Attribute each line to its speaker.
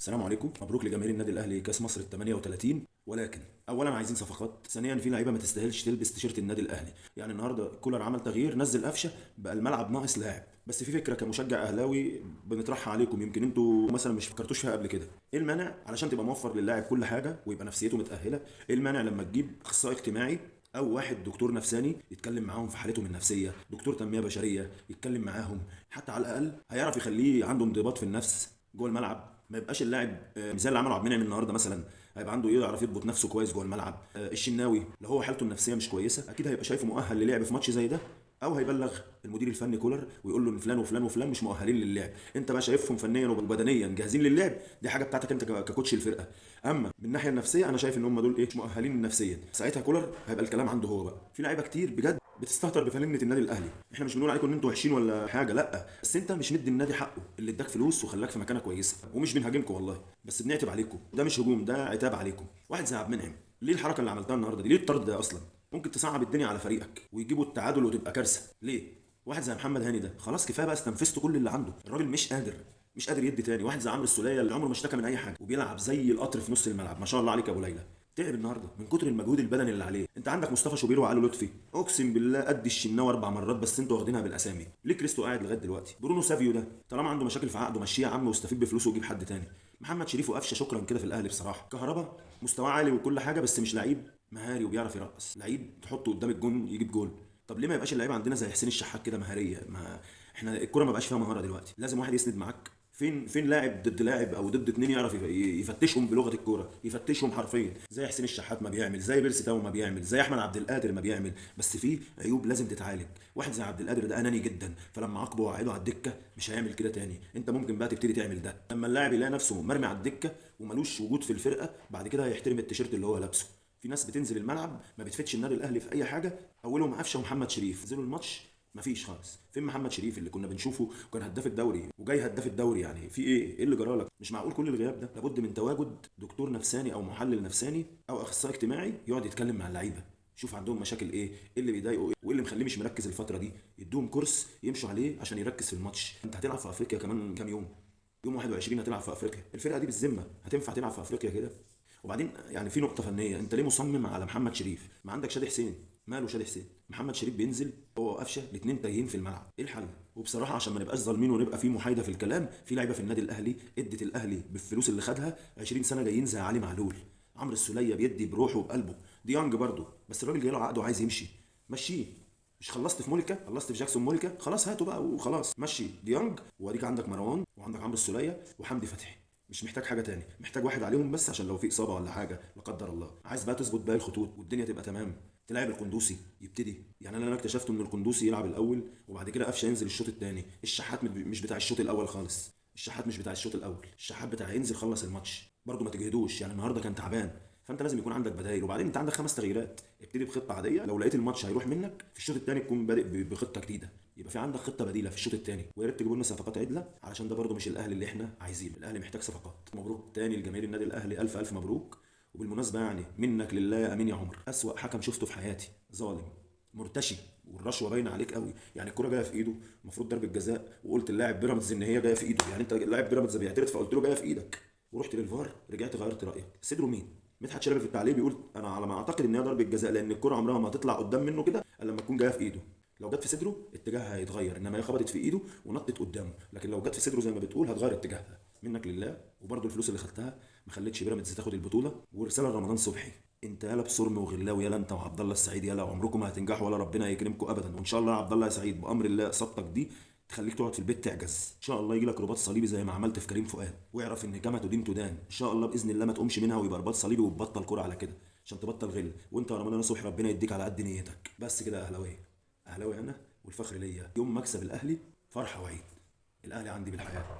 Speaker 1: السلام عليكم، مبروك لجماهير النادي الاهلي كاس مصر ال 38. ولكن اولا عايزين صفقات، ثانيا في لعيبه ما تستاهلش تلبس تيشيرت النادي الاهلي. يعني النهارده كولر عمل تغيير، نزل قفشه، بقى الملعب ناقص لاعب. بس في فكره كمشجع اهلاوي بنطرحها عليكم، يمكن انتوا مثلا مش فكرتوش فيها قبل كده. ايه المانع علشان تبقى موفر للاعب كل حاجه ويبقى نفسيته متاهله؟ ايه المانع لما تجيب اخصائي اجتماعي او واحد دكتور نفساني يتكلم معاهم في حالتهم النفسيه، دكتور تنميه بشريه يتكلم معاهم، حتى على الاقل هيعرف يخليه عنده انضباط في النفس جوه الملعب. ما يبقاش اللاعب مثال اللي عمله عبد المنعم النهارده مثلا، هيبقى عنده ايه، يعرف يضبط نفسه كويس جوه الملعب. الشناوي لو هو حالته النفسيه مش كويسه اكيد هيبقى شايفه مؤهل للعب في ماتش زي ده، او هيبلغ المدير الفني كولر ويقول له ان فلان وفلان وفلان مش مؤهلين للعب. انت بقى شايفهم فنيا وبدنيا جاهزين للعب، دي حاجه بتاعتك انت ككوتش الفرقه. اما من الناحيه النفسيه انا شايف ان هم دول ايه، مش مؤهلين نفسيا. ساعتها كولر هيبقى الكلام عنده هو بقى. في لعيبه كتير بجد بتستهتر بفانلة النادي الاهلي. احنا مش بنقول عليكم ان انتوا وحشين ولا حاجه، لا، بس انت مش مدي النادي حقه اللي اداك فلوس وخلاك في مكانه كويسه. ومش بنهاجمكم والله، بس بنعتب عليكم. ده مش هجوم، ده عتاب عليكم. واحد زي عبد المنعم، ليه الحركه اللي عملتها النهارده دي؟ ليه الطرد ده اصلا؟ ممكن تصعب الدنيا على فريقك ويجيبوا التعادل وتبقى كارثه. ليه؟ واحد زي محمد هاني ده خلاص كفايه بقى، استنفذت كل اللي عنده. الراجل مش قادر يدي تاني. واحد زي عمرو السوليه اللي عمره ما اشتكى من اي حاجه وبيلعب زي القطر في نص الملعب، ما شاء الله عليك يا ابو ليلى. تعب النهارده من كتر المجهود البدني اللي عليه. انت عندك مصطفى شوبير وعلي لطفي، اقسم بالله قد الشناوي 4 مرات، بس انتوا واخدينها بالاسامي. ليه كريستو قاعد لغايه دلوقتي؟ برونو سافيو ده طالما عنده مشاكل في عقده مشيه يا عم واستفيد بفلوسه وجيب حد تاني. محمد شريف وقفشه شكرا كده في الاهلي بصراحه. كهربا مستواه عالي وكل حاجه، بس مش لعيب مهاري وبيعرف يرقص. لعيب تحطه قدام الجون يجيب جول. طب ليه ما يبقاش اللعيبه عندنا زي حسين الشحات كده مهاريه؟ ما احنا الكوره ما بقاش فيها مهاره دلوقتي، لازم واحد يسند معاك. فين لاعب ضد لاعب او ضد اتنين يعرف يفتشهم بلغه الكوره، يفتشهم حرفيا زي حسين الشحات ما بيعمل، زي بيرسي تاو ما بيعمل، زي احمد عبد القادر ما بيعمل. بس في عيوب لازم تتعالج. واحد زي عبد القادر ده اناني جدا، فلما عاقبه وقعده على الدكه مش هيعمل كده تاني. انت ممكن بقى تبتدي تعمل ده لما اللاعب يلاقي نفسه مرمي على الدكه وملوش وجود في الفرقه، بعد كده هيحترم التيشيرت اللي هو لابسه. في ناس بتنزل الملعب ما بتفتش النادي الاهلي في اي حاجه، اولهم قفشه ومحمد شريف. نزلوا الماتش مفيش خالص. فين محمد شريف اللي كنا بنشوفه وكان هداف الدوري وجاي هداف الدوري؟ يعني في ايه اللي جرالك؟ مش معقول كل الغياب ده. لابد من تواجد دكتور نفساني او محلل نفساني او اخصائي اجتماعي يقعد يتكلم مع اللعيبه، شوف عندهم مشاكل ايه، ايه اللي بيضايقه، وايه اللي مخليه مش مركز الفتره دي. يدوهم كورس يمشوا عليه عشان يركز في الماتش. انت هتلعب في افريقيا كمان كام يوم، يوم 21 هتلعب في افريقيا. الفرقه دي بالذمه هتنفع تلعب في افريقيا كده؟ وبعدين يعني في نقطه فنيه، انت ليه مصمم على محمد شريف؟ ما عندك شادي حسين. ماله شادي حسين؟ محمد شريف بينزل هو وقفشه الاثنين تايهين في الملعب. ايه الحل؟ وبصراحه عشان ما نبقاش ظالمين ونبقى في محايده في الكلام، في لعيبه في النادي الاهلي ادت الاهلي بالفلوس اللي خدها 20 سنه جايين زي علي معلول. عمرو السوليه بيدي بروحه وبقلبه. ديانج برضه، بس الراجل جاي له عقده عايز يمشي. مشيه. مش خلصت في موليكا؟ خلصت في جاكسون موليكا؟ خلاص هاته بقى وخلاص. مشي ديانج واديك عندك مروان وعندك عمرو السوليه وحمدي فتحي. مش محتاج حاجه تاني، محتاج واحد عليهم بس عشان لو في اصابه ولا حاجه لا قدر الله. عايز بقى تظبط باقي الخطوط والدنيا تبقى تمام. تلعب القندوسي يبتدي. يعني انا اكتشفت ان القندوسي يلعب الاول وبعد كده قفشه ينزل الشوط الثاني. الشحات مش بتاع الشوط الاول خالص. الشحات مش بتاع الشوط الاول، الشحات بتاع ينزل خلص الماتش. برضه ما تجهدوش، يعني النهارده كان تعبان. فانت لازم يكون عندك بدايل. وبعدين انت عندك 5 تغييرات، ابتدي بخطه عاديه. لو لقيت الماتش هيروح منك في الشوط الثاني تكون بادئ بخطه جديده، يبقى في عندك خطه بديله في الشوط الثاني. ويا ريت تجيبوا لنا صفقات عدله، علشان ده برضه مش الاهلي اللي احنا عايزينه. الاهلي محتاج صفقات. مبروك تاني لجماهير النادي الاهلي، الف الف مبروك. وبالمناسبه يعني منك لله يا امين يا عمر، اسوأ حكم شفته في حياتي. ظالم، مرتشي، والرشوه باينه عليك قوي. يعني الكره جايه في ايده، المفروض ضربه جزاء، وقلت اللاعب بيراميدز ان هي جايه في ايده. يعني انت لاعب بيراميدز بيعترض فقلت له جايه في ايدك، ورحت للفار رجعت غيرت رايك. صدره مين؟ مدحت شلبي في التعليق بيقول انا على ما اعتقد ان هي ضربه جزاء، لان الكره عمرها ما هتطلع قدام منه كده الا لما تكون جايه في ايده. لو جت في صدره اتجاهها هيتغير، انما هي خبطت في ايده ونطت قدامه. لكن لو جت في صدره زي ما بتقول هتغير اتجاهها. منك لله. وبرده الفلوس اللي خدتها ما خلتش بيراميدز تاخد البطوله. ورساله لرمضان صبحي، انت يالا بصرم وغلاوي، يالا انت وعبد الله السعيد، يالا عمركم ما هتنجحوا ولا ربنا يكرمكم ابدا. وان شاء الله يا عبد الله يا سعيد بامر الله اصابتك دي تخليك تقعد في البيت تعجز. ان شاء الله يجي لك رباط صليبي زي ما عملت في كريم فؤاد، واعرف ان كما تدين تدان. ان شاء الله باذن الله ما تقومش منها ويبقى رباط صليبي وتبطل كوره على كده، عشان تبطل غل. وانت يا رمضان صبحي ربنا يديك على قد نيتك. بس كده يا اهلاويه. اهلاوي انا والفخر ليا. يوم مكسب الاهلي فرحه وعيد. الاهلي عندي بالحياه.